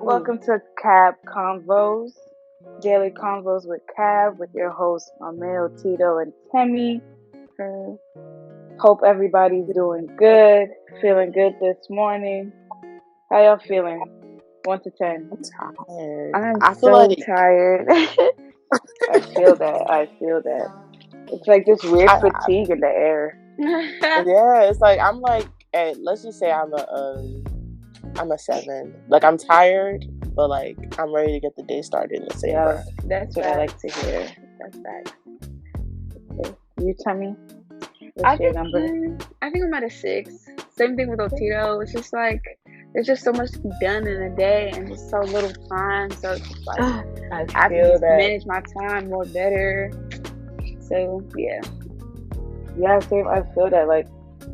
Welcome to CAB Convos, Daily Convos with CAB, with your hosts Maame, Otito, and Temi. Hope everybody's doing good, feeling good this morning. How y'all feeling? 1 to 10. I'm tired. I'm feel so like tired. I feel that. It's like this weird fatigue in the air. yeah, it's like I'm like at, let's just say I'm a 7. Like I'm tired, but like I'm ready to get the day started in the same breath. That's what I like to hear. That's that. Okay. You, Temi? I think I'm at a 6. Same thing with Otito. It's just like there's just so much to be done in a day and just so little time. So it's just like I have to just manage my time more better. So yeah, same. I feel that like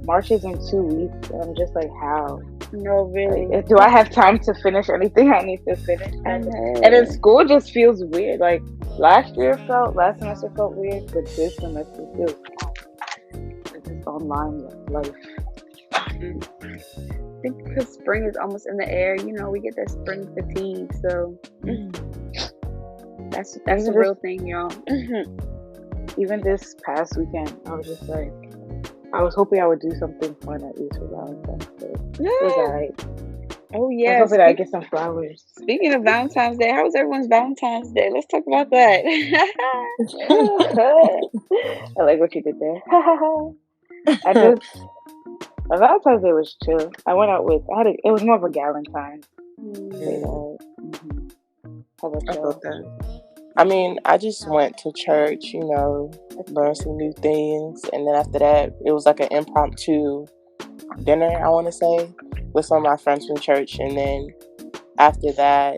March is in 2 weeks, and I'm just like, how? No, really. Like, do I have time to finish anything I need to finish? And then school just feels weird. Like last semester felt weird, but this semester feels just online life. I think because spring is almost in the air, we get that spring fatigue. So that's a real thing, y'all. Even this past weekend, I was just like, I was hoping I would do something fun at least for Valentine's Day. Yeah. It was alright. Oh yeah. I was hoping I'd get some flowers. Speaking of Valentine's Day, how was everyone's Valentine's Day? Let's talk about that. I like what you did there. My Valentine's Day was chill. I went out it was more of a Galentine's. How about y'all? I mean, I just went to church, learned some new things. And then after that, it was like an impromptu dinner, I want to say, with some of my friends from church. And then after that,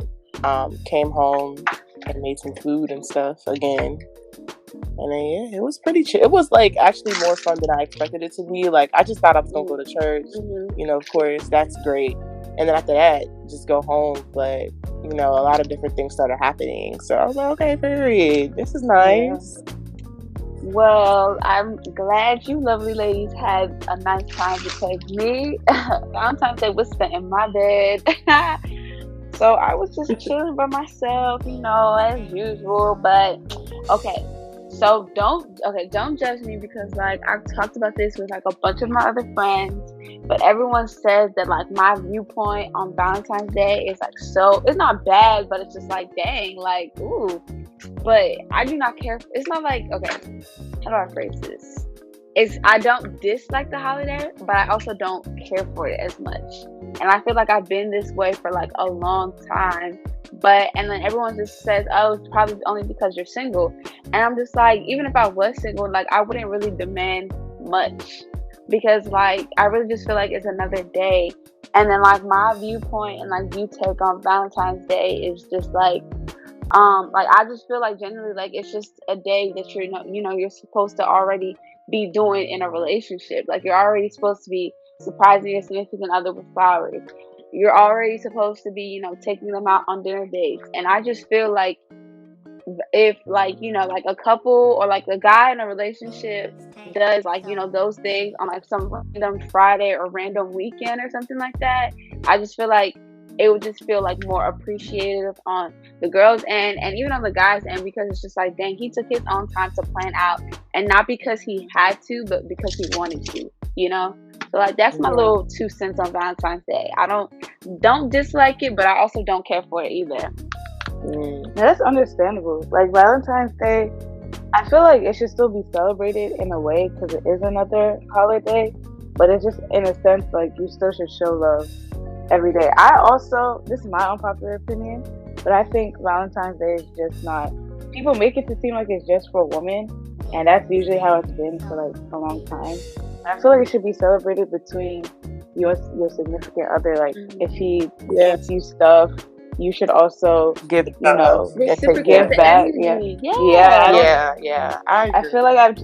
came home and made some food and stuff again. And then, it was pretty chill. It was, like, actually more fun than I expected it to be. Like, I just thought I was going to go to church. Of course, that's great. And then after that, just go home. But, a lot of different things started happening. So I was like, okay, period. This is nice. Yeah. Well, I'm glad you lovely ladies had a nice time because me, Valentine's Day was spent in my bed. So I was just chilling by myself, as usual. But, okay. So don't judge me because like I've talked about this with like a bunch of my other friends, but everyone says that like my viewpoint on Valentine's Day is like it's not bad, but it's just like dang, like ooh. But I do not care. It's not like, okay, how do I phrase this? I don't dislike the holiday, but I also don't care for it as much. And I feel like I've been this way for like a long time. And then everyone just says, oh, it's probably only because you're single. And I'm just like, even if I was single, like I wouldn't really demand much because like I really just feel like it's another day. And then like my viewpoint and like view take on Valentine's Day is just like I just feel like generally like it's just a day that you're supposed to already be doing in a relationship. Like you're already supposed to be surprising your significant other with flowers. You're already supposed to be, taking them out on dinner dates. And I just feel like if like, like a couple or like a guy in a relationship does like, those things on like some random Friday or random weekend or something like that, I just feel like it would just feel like more appreciative on the girls' end and even on the guys' end because it's just like, dang, he took his own time to plan out and not because he had to, but because he wanted to, So like that's my little 2 cents on Valentine's Day. I don't dislike it, but I also don't care for it either. That's understandable. Like Valentine's Day, I feel like it should still be celebrated in a way because it is another holiday, but it's just in a sense like you still should show love every day. This is my unpopular opinion, but I think Valentine's Day is just not. People make it to seem like it's just for women, and that's usually how it's been for like a long time. I feel like it should be celebrated between your significant other. Like if he gets you stuff, you should also give give back. I feel like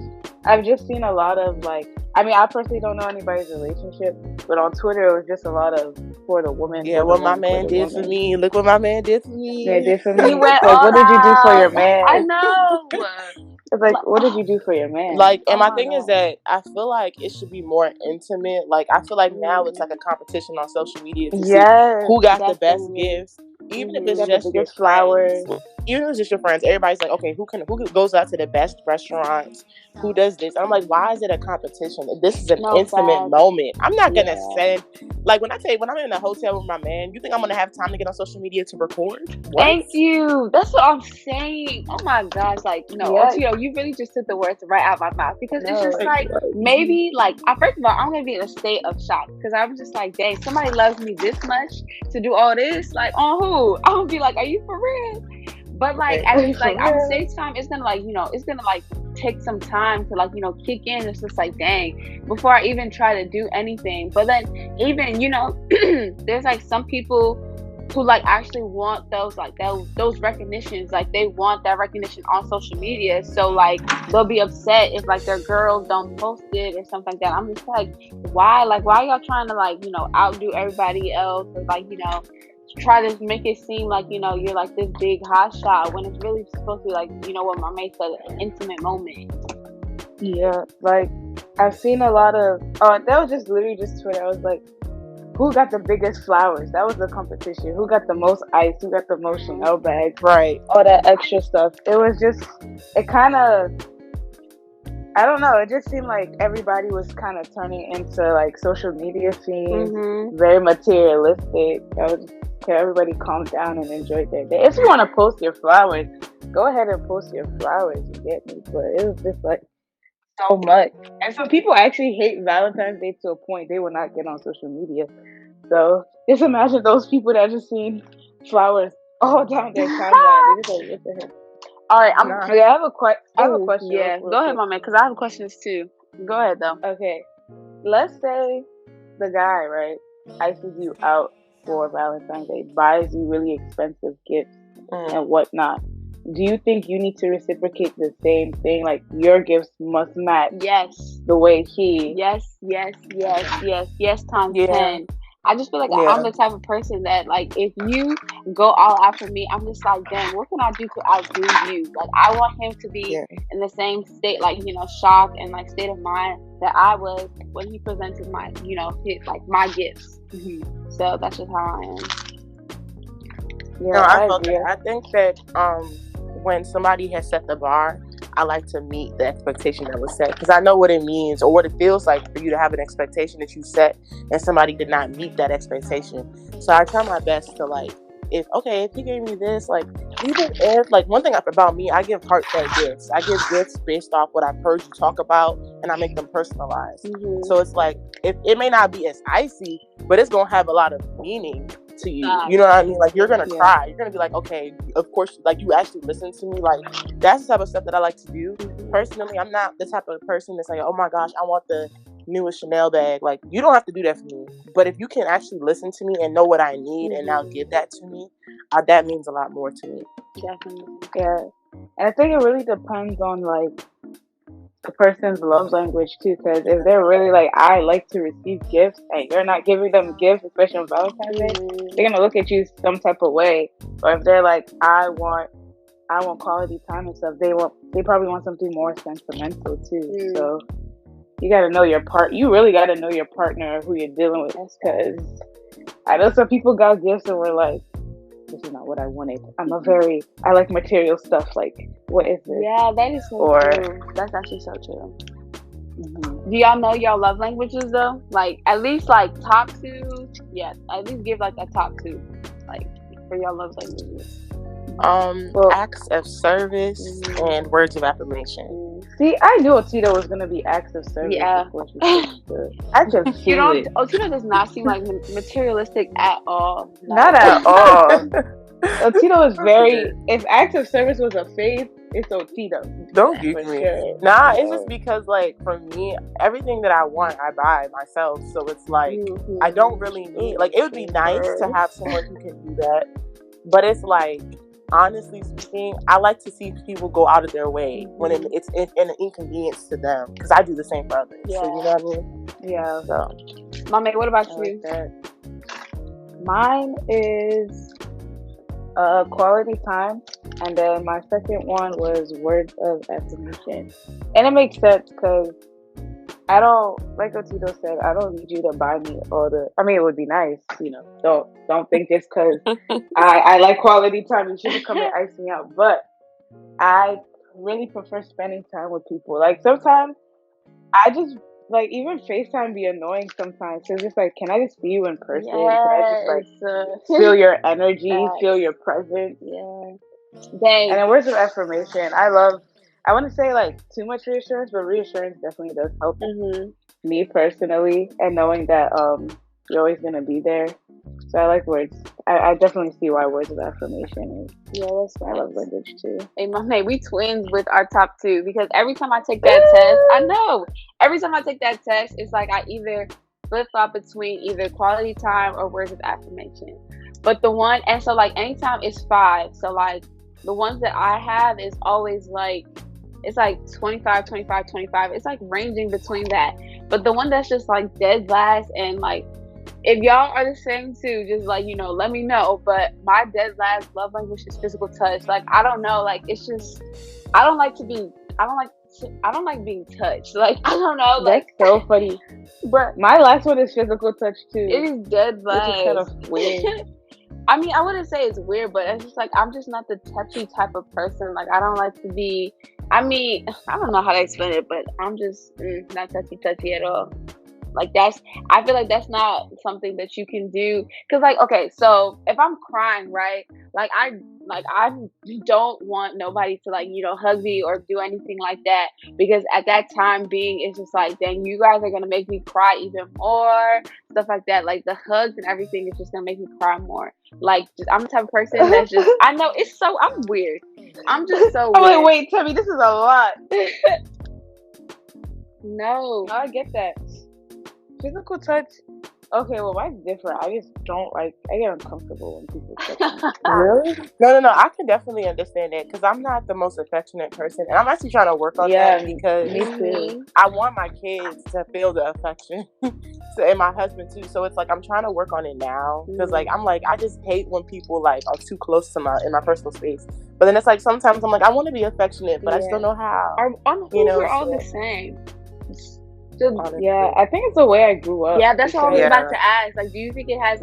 I've just seen a lot of like. I mean, I personally don't know anybody's relationship, but on Twitter it was just a lot of for the woman. Yeah, what my man did for me. Look what my man did for me. Yeah, did for me. He went like, what did you do for your man? I know. It's like, what did you do for your man? Like, and my thing is that I feel like it should be more intimate. Like, I feel like now it's like a competition on social media to see who got the best gifts. even if it's Got just the your biggest flowers. friends, even if it's just your friends, everybody's like, okay, who goes out to the best restaurants? Who does this? I'm like, why is it a competition? This is an intimate moment. I'm not gonna send, like, when I'm in a hotel with my man, you think I'm gonna have time to get on social media to record? What? Thank you. That's what I'm saying. Oh my gosh, like, Otito, you really just took the words right out my mouth, because it's just like, maybe, like, first of all, I'm gonna be in a state of shock, because I'm just like, dang, somebody loves me this much to do all this, like, on who? I'm gonna be like, are you for real? But like, at the same time, it's gonna like, it's gonna like take some time to, like, kick in. It's just like, dang, before I even try to do anything. But then even, there's like some people who like actually want those recognitions, like they want that recognition on social media. So like they'll be upset if like their girls don't post it or something like that. I'm just like, why y'all trying to like, outdo everybody else, or like, try to make it seem like, you're like this big hot shot, when it's really supposed to be like, what my mate said, an intimate moment. Yeah, like I've seen a lot of that was just literally just Twitter. I was like, who got the biggest flowers? That was the competition. Who got the most ice? Who got the most Chanel bags? Right. All that extra stuff. It was just, it kind of, I don't know. It just seemed like everybody was kind of turning into like social media fiends, very materialistic. I was just, can everybody calm down and enjoy their day? If you want to post your flowers, go ahead and post your flowers. You get me? But it was just like so much. And some people actually hate Valentine's Day to a point they will not get on social media. So just imagine those people that just seen flowers all down their timeline. They just like, what the heck? All right, I have a question. Yeah, go ahead, my man, because I have questions too. Go ahead, though. Okay, let's say the guy, right, ices you out for Valentine's Day, buys you really expensive gifts and whatnot. Do you think you need to reciprocate the same thing? Like, your gifts must match the way he... Yes, times 10. I just feel like I'm the type of person that, like, if you go all out for me, I'm just like, dang, what can I do to outdo you? Like, I want him to be in the same state, like, shock and, like, state of mind that I was when he presented my, my gifts. So that's just how I am. Yeah, I felt that. I think that when somebody has set the bar, I like to meet the expectation that was set, because I know what it means or what it feels like for you to have an expectation that you set and somebody did not meet that expectation. So I try my best to, like, if he gave me this, like, even if, like, one thing about me, I give heartfelt gifts. I give gifts based off what I've heard you talk about, and I make them personalized. So it's like, if it may not be as icy, but it's gonna have a lot of meaning to you. You know what I mean? Like, you're gonna cry. You're gonna be like, okay, of course, like, you actually listen to me. Like, that's the type of stuff that I like to do. Personally, I'm not the type of person that's like, oh my gosh, I want the newest Chanel bag. Like, you don't have to do that for me. But if you can actually listen to me and know what I need and now give that to me, that means a lot more to me. Definitely. Yeah. And I think it really depends on, like, the person's love language too, because if they're really like, I like to receive gifts, and you're not giving them gifts, especially on Valentine's Day, they're gonna look at you some type of way. Or if they're like, I want quality time and stuff, they probably want something more sentimental too. So you gotta know your you really gotta know your partner, who you're dealing with, because I know some people got gifts and were like, this is not what I wanted. I like material stuff. Like, what is this? Yeah, that is so true. That's actually so true. Do y'all know y'all love languages though? Like, at least like top 2. Yeah, at least give like a top 2, like, for y'all love languages. Acts of service and words of affirmation. See, I knew Otito was gonna be acts of service. Yeah, I can feel it. Otito does not seem like materialistic at all. Not at all. Otito is very. If acts of service was a phase, it's Otito. Don't give me. Sure. Nah, it's just because, like, for me, everything that I want, I buy myself. So it's like, I don't really need. Like, it would be nice to have someone who can do that, but it's like, honestly speaking, I like to see people go out of their way when it's an inconvenience to them, because I do the same for others. Yeah. So, you know what I mean? Yeah. So, Maame, what about you? Mine is quality time, and then my second one was words of affirmation. And it makes sense because I don't, like Otito said, I don't need you to buy me all the. I mean, it would be nice, Don't think just because I like quality time, you shouldn't come and ice me out. But I really prefer spending time with people. Like sometimes I just like even FaceTime be annoying sometimes. So it's just like, can I just see you in person? Yes. Can I just like feel your energy, feel your presence? Yeah. Dang. And then words of affirmation. I want to say like too much reassurance, but reassurance definitely does help me personally, and knowing that you're always gonna be there. So I like words. I definitely see why words of affirmation is. Yeah, that's I love language too. Hey, Maame, we twins with our top two because every time I take that test, I know. Every time I take that test, it's like I either flip flop between either quality time or words of affirmation. But the one, and so like anytime it's 5. So like the ones that I have is always like, it's like 25, 25, 25. It's like ranging between that. But the one that's just like dead last, and like, if y'all are the same too, just like, let me know. But my dead last love language is physical touch. Like, I don't know. Like, it's just, I don't like being touched. Like, I don't know. Like, that's so funny. But my last one is physical touch too. It is dead last. Which is kind of weird. I mean, I wouldn't say it's weird, but it's just like, I'm just not the touchy type of person. Like, I don't like to be, I mean, I don't know how to explain it, but I'm just not touchy at all. Like, I feel like that's not something that you can do. Cause like, okay, so if I'm crying, right? I don't want nobody to like, hug me or do anything like that. Because at that time being, it's just like, dang, you guys are going to make me cry even more. Stuff like that. Like the hugs and everything is just going to make me cry more. Like, I'm the type of person that's just, I know I'm weird. I'm just so weird. Oh, wait, Temi, this is a lot. No, I get that. Physical touch. Okay, well, mine's different. I just don't like. I get uncomfortable when people touch me. Really? No. I can definitely understand that because I'm not the most affectionate person, and I'm actually trying to work on that because me too. I want my kids to feel the affection, and my husband too. So it's like I'm trying to work on it now because like I'm like I just hate when people like are too close to in my personal space. But then it's like sometimes I'm like I want to be affectionate, but I still know how. We're all the same. Yeah, I think it's the way I grew up. Yeah, that's what I was about to ask. Like, do you think it has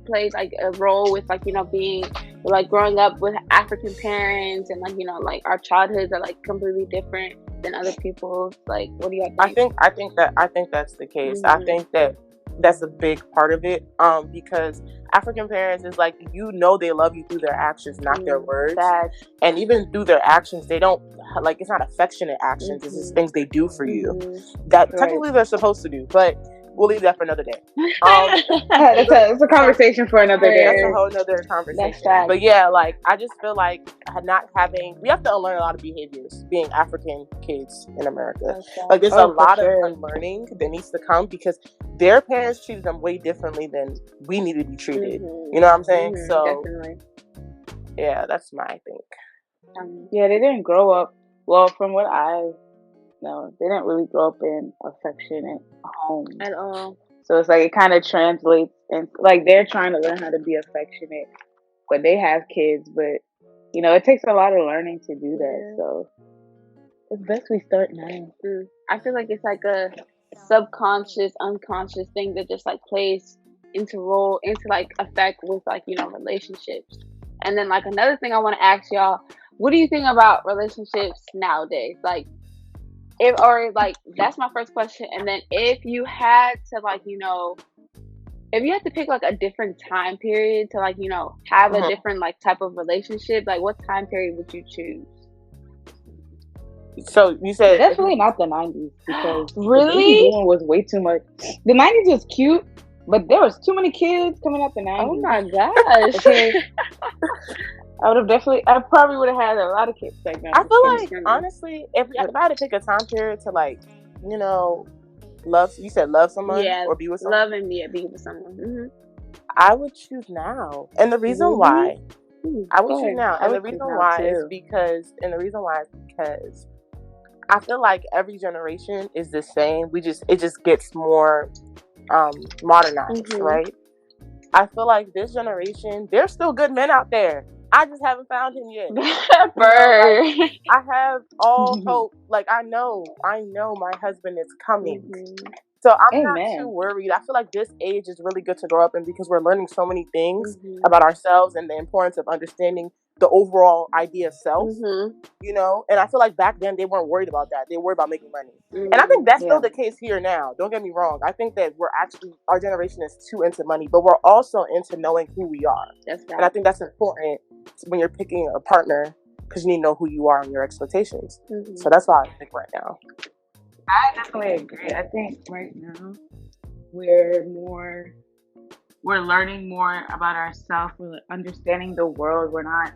played like a role with like being like growing up with African parents and like like our childhoods are like completely different than other people's? Like, what do you think? I think that's the case. I think that's a big part of it. Because African parents is like they love you through their actions, not their words. And even through their actions, they don't like it's not affectionate actions. It's just things they do for you that technically they're supposed to do. But we'll leave that for another day. It's a conversation for another day. That's a whole nother conversation. But yeah, like I just feel like we have to unlearn a lot of behaviors being African kids in America. Like there's a lot of unlearning that needs to come because their parents treated them way differently than we need to be treated. You know what I'm saying? So definitely. Yeah, that's my thing. Yeah, they didn't grow up. Well, from what I know, they didn't really grow up in affectionate homes at all. So it's like it kind of translates, and like they're trying to learn how to be affectionate, but they have kids. But it takes a lot of learning to do that. So it's best we start now. I feel like it's like a subconscious, unconscious thing that just like plays into like effect with like relationships. And then like another thing I want to ask y'all, what do you think about relationships nowadays? Like, that's my first question. And then if you had to like, if you had to pick like a different time period to like, have a different like type of relationship, like what time period would you choose? So you said definitely not the 90s because really the was way too much. The 90s was cute, but there was too many kids coming up the 90s. Oh my gosh. Okay. I probably would have had a lot of kids back then. I feel like, honestly, if I had to pick a time period to like, love, you said love someone or be with someone? Love and be with someone. I would choose now. And the reason why, I would choose now. And the reason why is because I feel like every generation is the same. It just gets more modernized, right? I feel like this generation, there's still good men out there. I just haven't found him yet. Bird. I have all hope. Like, I know my husband is coming. So I'm not too worried. I feel like this age is really good to grow up in because we're learning so many things about ourselves and the importance of understanding the overall idea of self, you know? And I feel like back then they weren't worried about that. They were worried about making money. And I think that's still the case here now. Don't get me wrong. I think that our generation is too into money, but we're also into knowing who we are. That's right. And I think that's important when you're picking a partner because you need to know who you are and your expectations. So that's why I think right now. I definitely agree. I think right now we're learning more about ourselves. We're understanding the world. We're not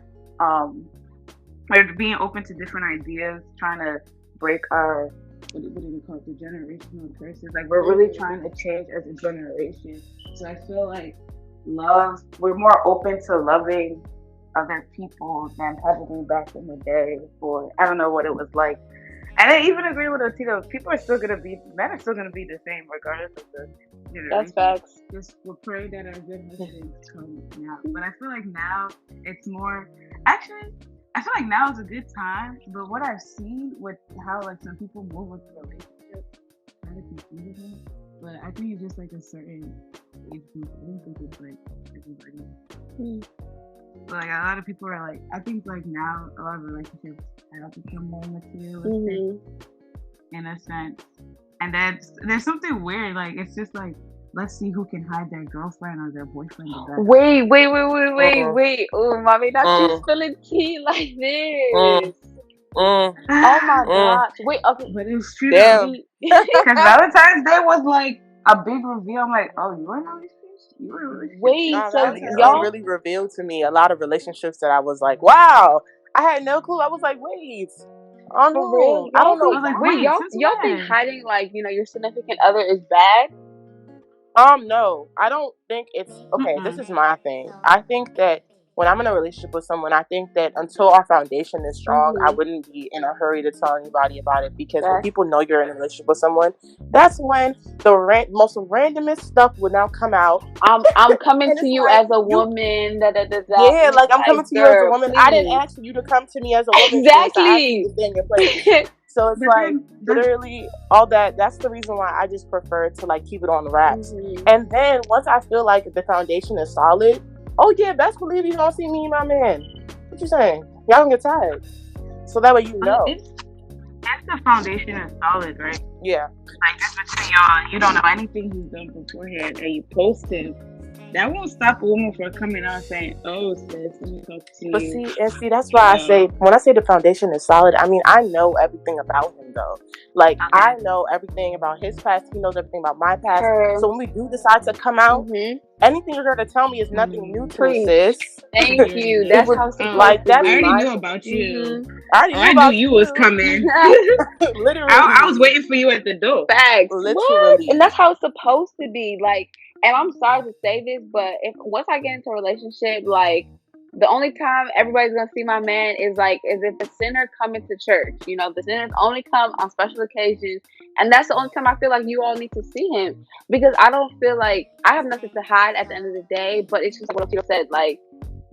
we're being open to different ideas, trying to break our what do we call it, the generational curses. Like we're really trying to change as a generation. So I feel like we're more open to loving other people than probably back in the day. I don't know what it was like. And I even agree with Otito. Men are still gonna be the same regardless of the generation. That's facts. Just we'll pray that our good husbands come now. But I feel like now it's more. Actually, I feel like now is a good time. But what I've seen with how like some people move into relationships, kind of confuses me. But I think it's just like a certain age group. I don't think it's like everybody. But like a lot of people are like, I think like now a lot of relationships have become more materialistic in a sense, and there's something weird. Like it's just like, let's see who can hide their girlfriend or their boyfriend the best. Wait. Oh, Maame, not you spilling tea like this. Oh my gosh. Wait, okay. But it's true. Damn. Because Valentine's Day was like a big reveal. I'm like, oh, you were in a relationship? You were in a relationship? Wait, No, so y'all really revealed to me a lot of relationships that I was like, wow, I had no clue. I was like, wait. Oh no, I don't know. Like, wait, y'all think hiding like, you know, your significant other is bad? No, I don't think it's okay. This is my thing. I think that when I'm in a relationship with someone, I think that until our foundation is strong, I wouldn't be in a hurry to tell anybody about it because when people know you're in a relationship with someone, that's when the most randomest stuff would now come out. I'm coming to you as a woman. Yeah, like I'm coming to you as a woman. Please. I didn't ask you to come to me as a woman. Exactly. So I asked you to stay in your place. So it's like literally all that. That's the reason why I just prefer to like keep it on the wraps. And then once I feel like the foundation is solid, oh yeah, best believe you don't see me and my man. What you saying? Y'all don't get tired. So that way you know. If the foundation is solid, right? Yeah. Like just between y'all, you don't know anything he's done beforehand, and you post him. That won't stop a woman from coming out saying, "Oh, sis, let me talk to you." But see, that's why I say when I say the foundation is solid, I mean I know everything about him though. Like I know everything about his past. He knows everything about my past. So when we do decide to come out, anything you're gonna tell me is nothing new to me, sis. Thank you. That's how it's supposed like to that's be. I already knew about you. I knew you was coming. Literally, I was waiting for you at the door. Facts. Literally. And that's how it's supposed to be. Like, and I'm sorry to say this, but once I get into a relationship, like the only time everybody's gonna see my man is if the sinner coming to church. You know, the sinners only come on special occasions, and that's the only time I feel like you all need to see him, because I don't feel like I have nothing to hide at the end of the day. But it's just like what Otito said, like,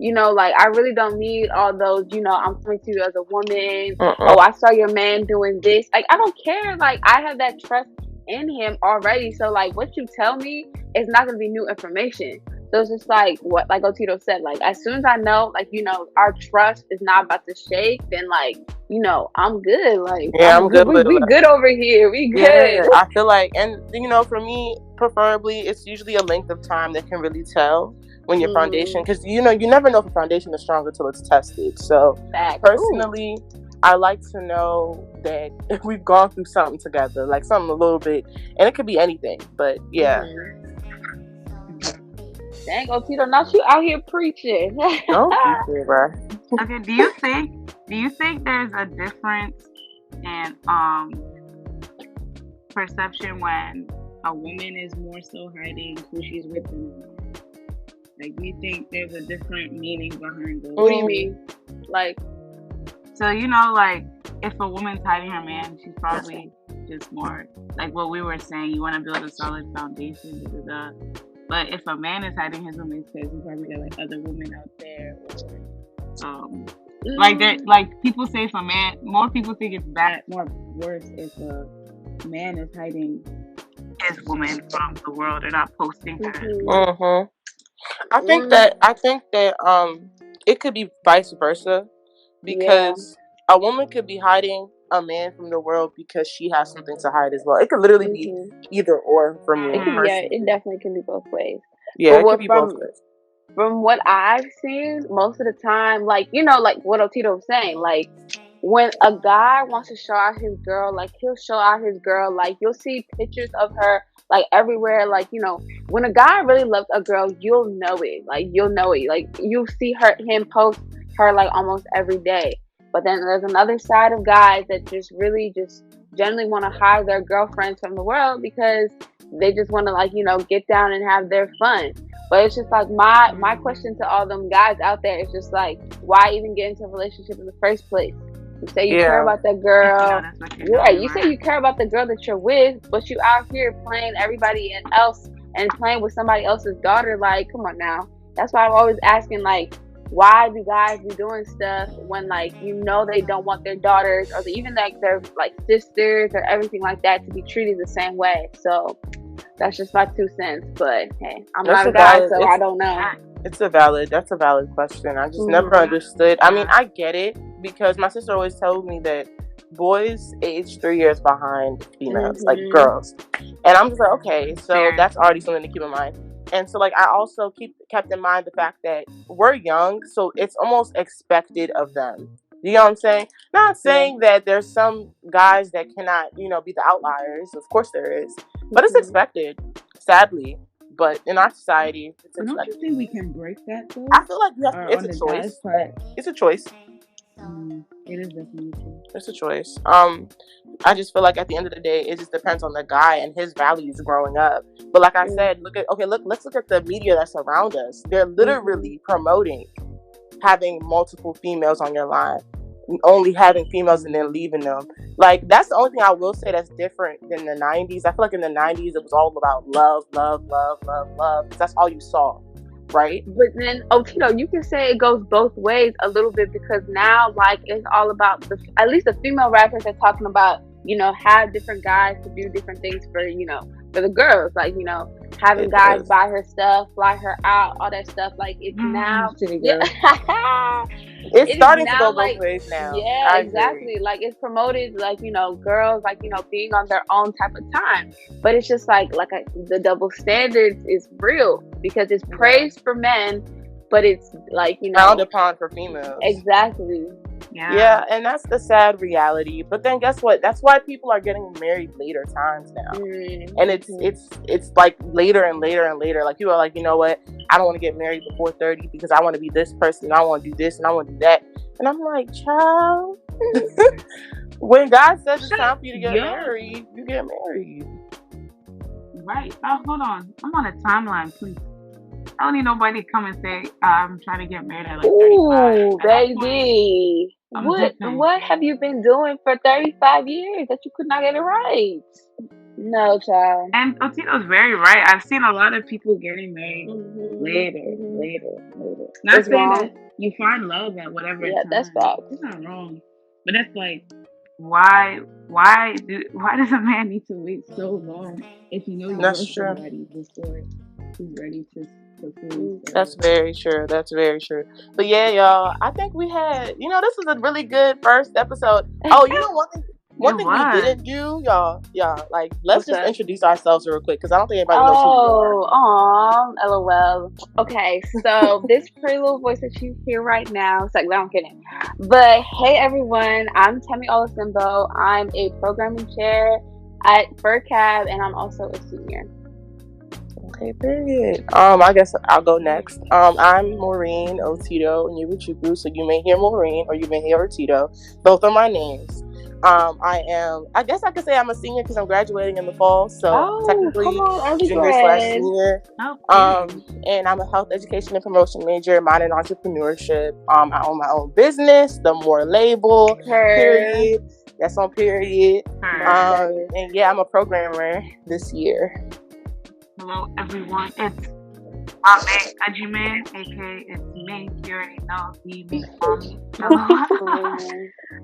you know, like I really don't need all those, you know, I'm coming to you as a woman. Oh, I saw your man doing this. Like, I don't care. Like, I have that trust in him already. So like what you tell me is not gonna be new information. So it's just like what Otito said, like as soon as I know, like, you know, our trust is not about to shake, then like, you know, I'm good. Like, yeah, I'm good. We good over here. We good. Yeah, I feel like, and you know, for me, preferably, it's usually a length of time that can really tell when your foundation, because you know, you never know if a foundation is strong until it's tested. So personally, I like to know that we've gone through something together, like something a little bit, and it could be anything, but yeah. Dang, Otito, not you out here preaching. Don't preach it, bro. Okay, do you think there's a difference in perception when a woman is more so hiding who she's with than a man? Like, do you think there's a different meaning behind those? What do you mean? Like, so you know, like if a woman's hiding her man, she's probably just more like what we were saying. You want to build a solid foundation. But if a man is hiding his woman, it's because he probably got like other women out there. Like that, like people say if a man, more people think it's bad, more worse if a man is hiding his woman from the world and not posting her. Mm-hmm. I think that it could be vice versa, because a woman could be hiding a man from the world because she has something to hide as well. It could literally be either or for me. It definitely can be both ways. Yeah, it could be both ways. From what I've seen, most of the time, like, you know, like what Otito was saying, like when a guy wants to show out his girl, like he'll show out his girl, like you'll see pictures of her like everywhere. Like, you know, when a guy really loves a girl, you'll know it. Like you see him post her like almost every day. But then there's another side of guys that just really just generally want to hide their girlfriends from the world because they just want to, like, you know, get down and have their fun. But it's just like my question to all them guys out there is just like, why even get into a relationship in the first place? You say you care about that girl. You say you care about the girl that you're with, but you out here playing everybody else and playing with somebody else's daughter. Like, come on now. That's why I'm always asking, like, why do guys be doing stuff when, like, you know, they don't want their daughters or even like their like sisters or everything like that to be treated the same way? So that's just my 2 cents. But hey, I'm not a guy, so I don't know. That's a valid question. I just never understood. I mean, I get it because my sister always told me that boys age 3 years behind females, like girls. And I'm just like, okay, so that's already something to keep in mind. And so, like, I also kept in mind the fact that we're young, so it's almost expected of them. You know what I'm saying? Not saying that there's some guys that cannot, you know, be the outliers. Of course there is. But it's expected, sadly. But in our society, it's expected. Don't you think we can break that, though? I feel like it's a choice. It's a choice. It is definitely true. It's a choice. I just feel like at the end of the day, it just depends on the guy and his values growing up. But like I said, let's look at the media that's around us. They're literally promoting having multiple females on your line, only having females and then leaving them. Like, that's the only thing I will say that's different than the 90s. I feel like in the 90s, it was all about love, love, love, love, love. That's all you saw, right? But then, Otito, you can say it goes both ways a little bit, because now, like, it's all about at least the female rappers are talking about, you know, have different guys to do different things for, you know, for the girls, like, you know, having guys buy her stuff, fly her out, all that stuff. Like, it's now it's starting to go both ways now. Yeah, exactly. Like, it's promoted, like, you know, girls, like, you know, being on their own type of time. But it's just like the double standards is real, because it's praised for men, but it's like, you know, frowned upon for females. Exactly. Yeah, and that's the sad reality. But then guess what? That's why people are getting married later times now. And it's like later and later and later. Like, people are like, you know what? I don't want to get married before 30 because I want to be this person. I want to do this and I want to do that. And I'm like, child, when God says it's time for you to get married, you get married. Right. Oh, hold on. I'm on a timeline, please. I don't need nobody to come and say I'm trying to get married at like 35. Ooh, baby. What have you been doing for 35 years that you could not get it right? No, child. And Otito's very right. I've seen a lot of people getting married later. Not saying that you find love at whatever time. That's facts. It's not wrong. But that's like, why does a man need to wait so long if you know you love somebody before he's ready to propose? That's very true. But yeah, y'all, I think we had, you know, this was a really good first episode. Oh, you know, one thing we didn't do, y'all, like, let's just introduce ourselves real quick, because I don't think anybody knows who we are. LOL. Okay, so this pretty little voice that you hear right now, it's like, no, I'm kidding. But hey, everyone, I'm Temi Olasimbo. I'm a programming chair at CAB, and I'm also a senior. Okay, period. I guess I'll go next. I'm Maureen Otito, and you're Chuku, so you may hear Maureen or you may hear Otito. Both are my names. I guess I could say I'm a senior because I'm graduating in the fall, so technically junior/senior. And I'm a health education and promotion major, minor in entrepreneurship. I own my own business, The More Label, period. That's on period. And yeah, I'm a programmer this year. Hello, everyone. It's Maame Ajiman, aka it's me. You already know, he, me, mommy.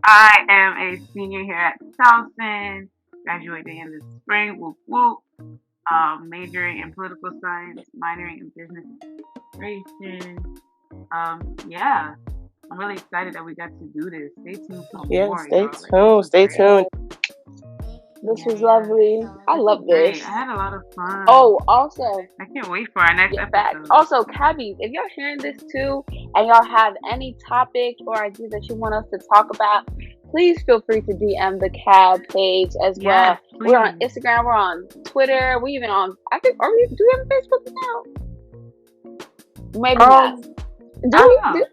I am a senior here at Towson, graduating in the spring. Whoop whoop. Majoring in political science, minoring in business administration. Yeah, I'm really excited that we got to do this. Stay tuned for more. Stay tuned. This was lovely. I love this. I had a lot of fun. Oh, also, I can't wait for our next episode. Also, cabbies, if y'all hearing this too, and y'all have any topic or ideas that you want us to talk about, please feel free to DM the CAB page as well. Please. We're on Instagram, we're on Twitter, we even on. Do we have a Facebook account? Maybe not.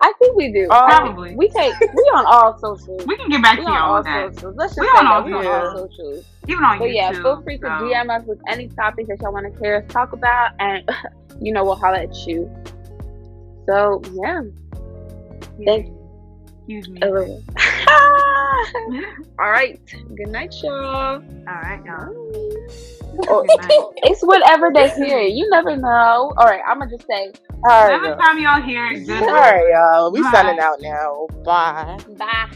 I think we do. Probably. We on all socials. We can get back to y'all on that. Socials. Let's just say that we on all socials. Even on YouTube. But yeah, feel free to DM us with any topics that y'all want to hear us talk about, and we'll holler at you. So yeah. Thank you. Excuse me. All right. Good night, y'all. All right, y'all. It's whatever they hear. You never know. All right, I'm gonna just say. Every time y'all hear it, good night. All right, y'all. We signing out now. Bye. Bye.